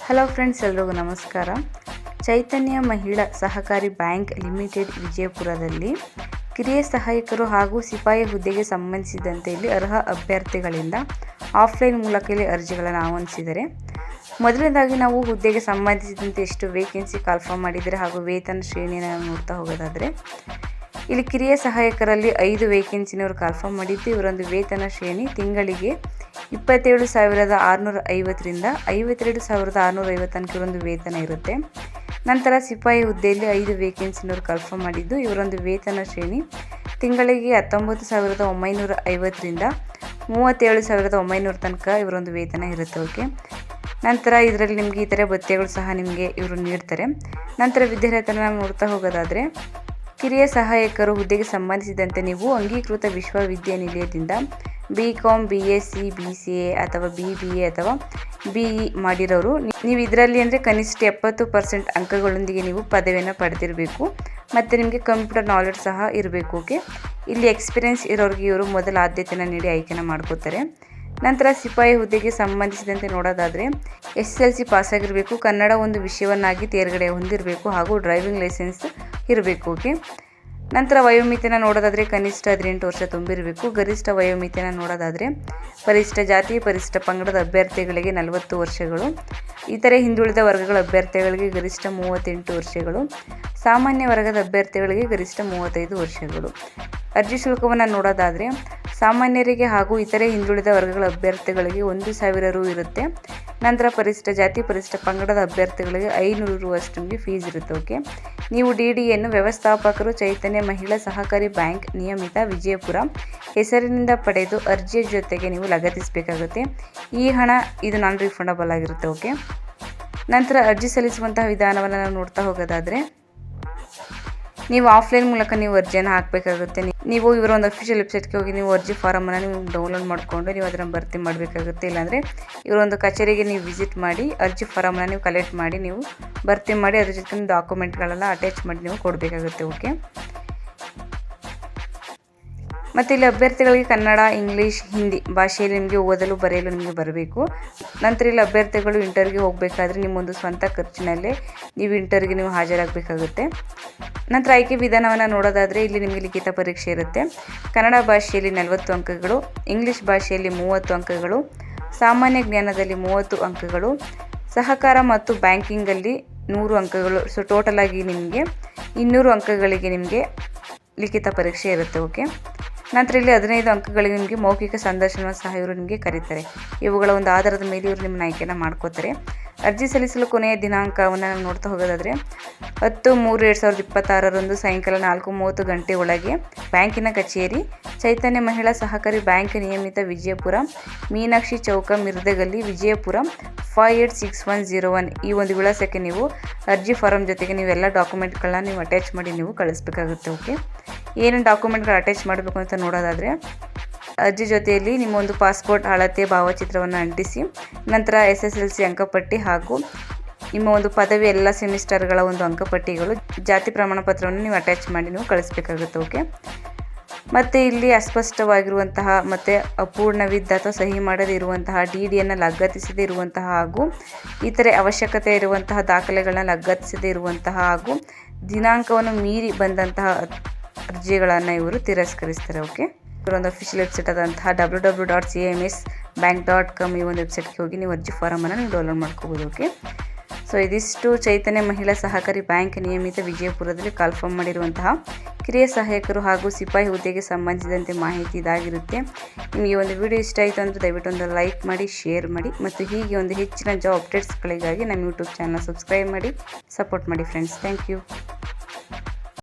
Hello friends, ಎಲ್ರಿಗೂ ನಮಸ್ಕಾರ. ಚೈತನ್ಯ ಮಹಿಳಾ ಸಹಕಾರಿ ಬ್ಯಾಂಕ್ ಲಿಮಿಟೆಡ್ ವಿಜಯಪುರದಲ್ಲಿ ಕಿರಿಯ ಸಹಾಯಕರು ಹಾಗೂ ಸಿಪಾಯಿ ಹುದ್ದೆಗೆ ಸಂಬಂಧಿಸಿದಂತೆ ಇಲ್ಲಿ ಅರ್ಹ ಅಭ್ಯರ್ಥಿಗಳಿಂದ ಆಫ್ಲೈನ್ ಮೂಲಕ ಇಲ್ಲಿ ಅರ್ಜಿಗಳನ್ನು ಆಹ್ವಾನಿಸಿದ್ದಾರೆ. ಮೊದಲನೇದಾಗಿ ನಾವು ಹುದ್ದೆಗೆ ಸಂಬಂಧಿಸಿದಂತೆ ಎಷ್ಟು ವೇಕೆನ್ಸಿ ಕಾಲ್ಫಾರ್ಮ್ ಮಾಡಿದರೆ ಹಾಗೂ ವೇತನ ಶ್ರೇಣಿಯನ್ನು ನೋಡ್ತಾ ಹೋಗೋದಾದರೆ, ಇಲ್ಲಿ ಕಿರಿಯ ಸಹಾಯಕರಲ್ಲಿ 5 ವೇಕೆನ್ಸಿನವರು ಕಾಲ್ಫಾರ್ಮ್ ಮಾಡಿದ್ದು. ಇವರೊಂದು ವೇತನ ಶ್ರೇಣಿ ತಿಂಗಳಿಗೆ 27,650ರಿಂದ 52,650 ತನಕ ಇವರೊಂದು ವೇತನ ಇರುತ್ತೆ. ನಂತರ ಸಿಪಾಯಿ ಹುದ್ದೆಯಲ್ಲಿ 5 ವೇಕೆನ್ಸಿನವರು ಕಾಲ್ಫಾರ್ಮ್ ಮಾಡಿದ್ದು. ಇವರೊಂದು ವೇತನ ಶ್ರೇಣಿ ತಿಂಗಳಿಗೆ 19,950ರಿಂದ 37,900 ತನಕ ಇವರೊಂದು ವೇತನ ಇರುತ್ತೆ. ಓಕೆ, ನಂತರ ಇದರಲ್ಲಿ ನಿಮಗೆ ಇತರೆ ಭತ್ಯೆಗಳು ಸಹ ನಿಮಗೆ ಇವರು ನೀಡ್ತಾರೆ. ನಂತರ ವಿದ್ಯಾರ್ಥಿಯನ್ನು ನಾವು ನೋಡ್ತಾ ಹೋಗೋದಾದರೆ, ಕಿರಿಯ ಸಹಾಯಕರು ಹುದ್ದೆಗೆ ಸಂಬಂಧಿಸಿದಂತೆ ನೀವು ಅಂಗೀಕೃತ ವಿಶ್ವವಿದ್ಯಾನಿಲಯದಿಂದ BCom, BSc, BCA ಅಥವಾ BBA ಅಥವಾ BE ಮಾಡಿರೋರು. ನೀವು ಇದರಲ್ಲಿ ಅಂದರೆ ಕನಿಷ್ಠ 70% ಅಂಕಗಳೊಂದಿಗೆ ನೀವು ಪದವಿಯನ್ನು ಪಡೆದಿರಬೇಕು ಮತ್ತು ನಿಮಗೆ ಕಂಪ್ಯೂಟರ್ ನಾಲೆಡ್ಜ್ ಸಹ ಇರಬೇಕು. ಓಕೆ, ಇಲ್ಲಿ ಎಕ್ಸ್ಪೀರಿಯೆನ್ಸ್ ಇರೋರಿಗೆ ಇವರು ಮೊದಲ ಆದ್ಯತೆಯನ್ನು ನೀಡಿ ಆಯ್ಕೆನ ಮಾಡ್ಕೋತಾರೆ. ನಂತರ ಸಿಪಾಯಿ ಹುದ್ದೆಗೆ ಸಂಬಂಧಿಸಿದಂತೆ ನೋಡೋದಾದರೆ SSLC ಪಾಸಾಗಿರಬೇಕು, ಕನ್ನಡ ಒಂದು ವಿಷಯವನ್ನಾಗಿ ತೇರ್ಗಡೆ ಹೊಂದಿರಬೇಕು ಹಾಗೂ ಡ್ರೈವಿಂಗ್ ಲೈಸೆನ್ಸ್ ಇರಬೇಕು. ಓಕೆ, ನಂತರ ವಯೋಮಿತಿಯನ್ನು ನೋಡೋದಾದರೆ ಕನಿಷ್ಠ 18 ವರ್ಷ ತುಂಬಿರಬೇಕು. ಗರಿಷ್ಠ ವಯೋಮಿತಿಯನ್ನು ನೋಡೋದಾದರೆ ಪರಿಶಿಷ್ಟ ಜಾತಿ, ಪರಿಶಿಷ್ಟ ಪಂಗಡದ ಅಭ್ಯರ್ಥಿಗಳಿಗೆ 40 ವರ್ಷಗಳು, ಇತರೆ ಹಿಂದುಳಿದ ವರ್ಗಗಳ ಅಭ್ಯರ್ಥಿಗಳಿಗೆ ಗರಿಷ್ಠ 38 ವರ್ಷಗಳು, ಸಾಮಾನ್ಯ ವರ್ಗದ ಅಭ್ಯರ್ಥಿಗಳಿಗೆ ಗರಿಷ್ಠ 35 ವರ್ಷಗಳು. ಅರ್ಜಿ ಶುಲ್ಕವನ್ನು ನೋಡೋದಾದರೆ ಸಾಮಾನ್ಯರಿಗೆ ಹಾಗೂ ಇತರೆ ಹಿಂದುಳಿದ ವರ್ಗಗಳ ಅಭ್ಯರ್ಥಿಗಳಿಗೆ 1,000 ರು ಇರುತ್ತೆ. ನಂತರ ಪರಿಶಿಷ್ಟ ಜಾತಿ, ಪರಿಶಿಷ್ಟ ಪಂಗಡದ ಅಭ್ಯರ್ಥಿಗಳಿಗೆ 500 ರು ಅಷ್ಟು ನಿಮಗೆ ಫೀಸ್ ಇರುತ್ತೆ. ಓಕೆ, ನೀವು DDಯನ್ನು ವ್ಯವಸ್ಥಾಪಕರು ಚೈತನ್ಯ ಮಹಿಳಾ ಸಹಕಾರಿ ಬ್ಯಾಂಕ್ ನಿಯಮಿತ ವಿಜಯಪುರ ಹೆಸರಿನಿಂದ ಪಡೆದು ಅರ್ಜಿಯ ಜೊತೆಗೆ ನೀವು ಲಗತ್ತಿಸಬೇಕಾಗುತ್ತೆ. ಈ ಹಣ ಇದು ನಾನ್ ರಿಫಂಡಬಲ್ ಆಗಿರುತ್ತೆ. ಓಕೆ, ನಂತರ ಅರ್ಜಿ ಸಲ್ಲಿಸುವಂತಹ ವಿಧಾನವನ್ನು ನಾವು ನೋಡ್ತಾ ಹೋಗೋದಾದರೆ, ನೀವು ಆಫ್ಲೈನ್ ಮೂಲಕ ನೀವು ಅರ್ಜಿಯನ್ನು ಹಾಕಬೇಕಾಗುತ್ತೆ. ನೀವು ಇವರ ಒಂದು ಅಫಿಷಿಯಲ್ ವೆಬ್ಸೈಟ್ಗೆ ಹೋಗಿ ನೀವು ಅರ್ಜಿ ಫಾರಮನ್ನು ನೀವು ಡೌನ್ಲೋಡ್ ಮಾಡಿಕೊಂಡು ನೀವು ಅದನ್ನು ಭರ್ತಿ ಮಾಡಬೇಕಾಗುತ್ತೆ. ಇಲ್ಲಾಂದರೆ ಇವರೊಂದು ಕಚೇರಿಗೆ ನೀವು ವಿಸಿಟ್ ಮಾಡಿ ಅರ್ಜಿ ಫಾರಮನ್ನು ನೀವು ಕಲೆಕ್ಟ್ ಮಾಡಿ ನೀವು ಭರ್ತಿ ಮಾಡಿ ಅದ್ರ ಜೊತೆ ಡಾಕ್ಯುಮೆಂಟ್ಗಳೆಲ್ಲ ಅಟ್ಯಾಚ್ ಮಾಡಿ ನೀವು ಕೊಡಬೇಕಾಗುತ್ತೆ. ಓಕೆ, ಮತ್ತು ಇಲ್ಲಿ ಅಭ್ಯರ್ಥಿಗಳಿಗೆ ಕನ್ನಡ, ಇಂಗ್ಲೀಷ್, ಹಿಂದಿ ಭಾಷೆಯಲ್ಲಿ ನಿಮಗೆ ಓದಲು ಬರೆಯಲು ನಿಮಗೆ ಬರಬೇಕು. ನಂತರ ಇಲ್ಲಿ ಅಭ್ಯರ್ಥಿಗಳು ಇಂಟರ್ವ್ಯೂಗೆ ಹೋಗಬೇಕಾದ್ರೆ ನಿಮ್ಮೊಂದು ಸ್ವಂತ ಖರ್ಚಿನಲ್ಲೇ ನೀವು ಇಂಟರ್ವ್ಯೂಗೆ ನೀವು ಹಾಜರಾಗಬೇಕಾಗುತ್ತೆ. ನಂತರ ಆಯ್ಕೆ ವಿಧಾನವನ್ನು ನೋಡೋದಾದರೆ ಇಲ್ಲಿ ನಿಮಗೆ ಲಿಖಿತ ಪರೀಕ್ಷೆ ಇರುತ್ತೆ. ಕನ್ನಡ ಭಾಷೆಯಲ್ಲಿ 40 ಅಂಕಗಳು, ಇಂಗ್ಲೀಷ್ ಭಾಷೆಯಲ್ಲಿ 30 ಅಂಕಗಳು, ಸಾಮಾನ್ಯ ಜ್ಞಾನದಲ್ಲಿ 30 ಅಂಕಗಳು, ಸಹಕಾರ ಮತ್ತು ಬ್ಯಾಂಕಿಂಗಲ್ಲಿ 100 ಅಂಕಗಳು. ಸೊ ಟೋಟಲ್ ಆಗಿ ನಿಮಗೆ 200 ಅಂಕಗಳಿಗೆ ನಿಮಗೆ ಲಿಖಿತ ಪರೀಕ್ಷೆ ಇರುತ್ತೆ. ಓಕೆ, ನಂತರ ಇಲ್ಲಿ 15 ಅಂಕಗಳಿಗೆ ನಿಮಗೆ ಮೌಖಿಕ ಸಂದರ್ಶನ ಸಹ ಇವರು ನಿಮಗೆ ಕರೀತಾರೆ. ಇವುಗಳ ಒಂದು ಆಧಾರದ ಮೇಲೆ ಇವರು ನಿಮ್ಮನ್ನ ಆಯ್ಕೆನ ಮಾಡ್ಕೋತಾರೆ. ಅರ್ಜಿ ಸಲ್ಲಿಸಲು ಕೊನೆಯ ದಿನಾಂಕವನ್ನು ನಾವು ನೋಡ್ತಾ ಹೋಗೋದಾದರೆ 10/3/2026 ಸಾಯಂಕಾಲ 4:30 ಗಂಟೆ ಒಳಗೆ ಬ್ಯಾಂಕಿನ ಕಚೇರಿ ಚೈತನ್ಯ ಮಹಿಳಾ ಸಹಕಾರಿ ಬ್ಯಾಂಕ್ ನಿಯಮಿತ ವಿಜಯಪುರ, ಮೀನಾಕ್ಷಿ ಚೌಕ, ಮಿರ್ದಗಲ್ಲಿ, ವಿಜಯಪುರ 586101 ಈ ಒಂದು ವಿಳಾಸಕ್ಕೆ ನೀವು ಅರ್ಜಿ ಫಾರಂ ಜೊತೆಗೆ ನೀವೆಲ್ಲ ಡಾಕ್ಯುಮೆಂಟ್ಗಳನ್ನ ನೀವು ಅಟ್ಯಾಚ್ ಮಾಡಿ ನೀವು ಕಳಿಸ್ಬೇಕಾಗುತ್ತೆ. ಓಕೆ, ಏನೇನು ಡಾಕ್ಯುಮೆಂಟ್ಗಳು ಅಟ್ಯಾಚ್ ಮಾಡಬೇಕು ಅಂತ ನೋಡೋದಾದರೆ, ಅರ್ಜಿ ಜೊತೆಯಲ್ಲಿ ನಿಮ್ಮ ಒಂದು ಪಾಸ್ಪೋರ್ಟ್ ಅಳತೆ ಭಾವಚಿತ್ರವನ್ನು ಅಂಟಿಸಿ, ನಂತರ SSLC ಅಂಕಪಟ್ಟಿ ಹಾಗೂ ನಿಮ್ಮ ಒಂದು ಪದವಿ ಎಲ್ಲ ಸೆಮಿಸ್ಟರ್ಗಳ ಒಂದು ಅಂಕಪಟ್ಟಿಗಳು, ಜಾತಿ ಪ್ರಮಾಣ ಪತ್ರವನ್ನು ನೀವು ಅಟ್ಯಾಚ್ ಮಾಡಿ ನೀವು ಕಳಿಸ್ಬೇಕಾಗುತ್ತೆ. ಓಕೆ, ಮತ್ತು ಇಲ್ಲಿ ಅಸ್ಪಷ್ಟವಾಗಿರುವಂತಹ ಮತ್ತು ಅಪೂರ್ಣವಿದ್ದ ಅಥವಾ ಸಹಿ ಮಾಡದೇ ಇರುವಂತಹ DDಯನ್ನು ಲಗತ್ತಿಸದೇ ಇರುವಂತಹ ಹಾಗೂ ಇತರೆ ಅವಶ್ಯಕತೆ ಇರುವಂತಹ ದಾಖಲೆಗಳನ್ನ ಲಗತ್ತಿಸದೇ ಇರುವಂತಹ ಹಾಗೂ ದಿನಾಂಕವನ್ನು ಮೀರಿ ಬಂದಂತಹ ಅರ್ಜಿಗಳನ್ನು ಇವರು ತಿರಸ್ಕರಿಸ್ತಾರೆ. ಓಕೆ, ಇವರೊಂದು ಅಫಿಷಿಯಲ್ ವೆಬ್ಸೈಟ್ ಆದಂತಹ www.cmsbank.com ಈ ಒಂದು ವೆಬ್ಸೈಟ್ಗೆ ಹೋಗಿ ನೀವು ಅರ್ಜಿ ಫಾರಮನ್ನು ನೀವು ಡೌನ್ಲೋಡ್ ಮಾಡ್ಕೋಬೋದು. ಓಕೆ, ಸೊ ಇದಿಷ್ಟು ಚೈತನ್ಯ ಮಹಿಳಾ ಸಹಕಾರಿ ಬ್ಯಾಂಕ್ ನಿಯಮಿತ ವಿಜಯಪುರದಲ್ಲಿ ಕಾಲ್ಫಾರ್ಮ್ ಮಾಡಿರುವಂತಹ ಕಿರಿಯ ಸಹಾಯಕರು ಹಾಗೂ ಸಿಪಾಯಿ ಹುದ್ದೆಗೆ ಸಂಬಂಧಿಸಿದಂತೆ ಮಾಹಿತಿ ಇದಾಗಿರುತ್ತೆ. ನಿಮಗೆ ಒಂದು ವಿಡಿಯೋ ಇಷ್ಟ ಆಯಿತು ಅಂದರೆ ದಯವಿಟ್ಟು ಒಂದು ಲೈಕ್ ಮಾಡಿ, ಶೇರ್ ಮಾಡಿ ಮತ್ತು ಹೀಗೆ ಒಂದು ಹೆಚ್ಚಿನ ಜಾಬ್ ಅಪ್ಡೇಟ್ಸ್ಗಳಿಗಾಗಿ ನಮ್ಮ ಯೂಟ್ಯೂಬ್ ಚಾನಲ್ ಸಬ್ಸ್ಕ್ರೈಬ್ ಮಾಡಿ ಸಪೋರ್ಟ್ ಮಾಡಿ ಫ್ರೆಂಡ್ಸ್. Thank you.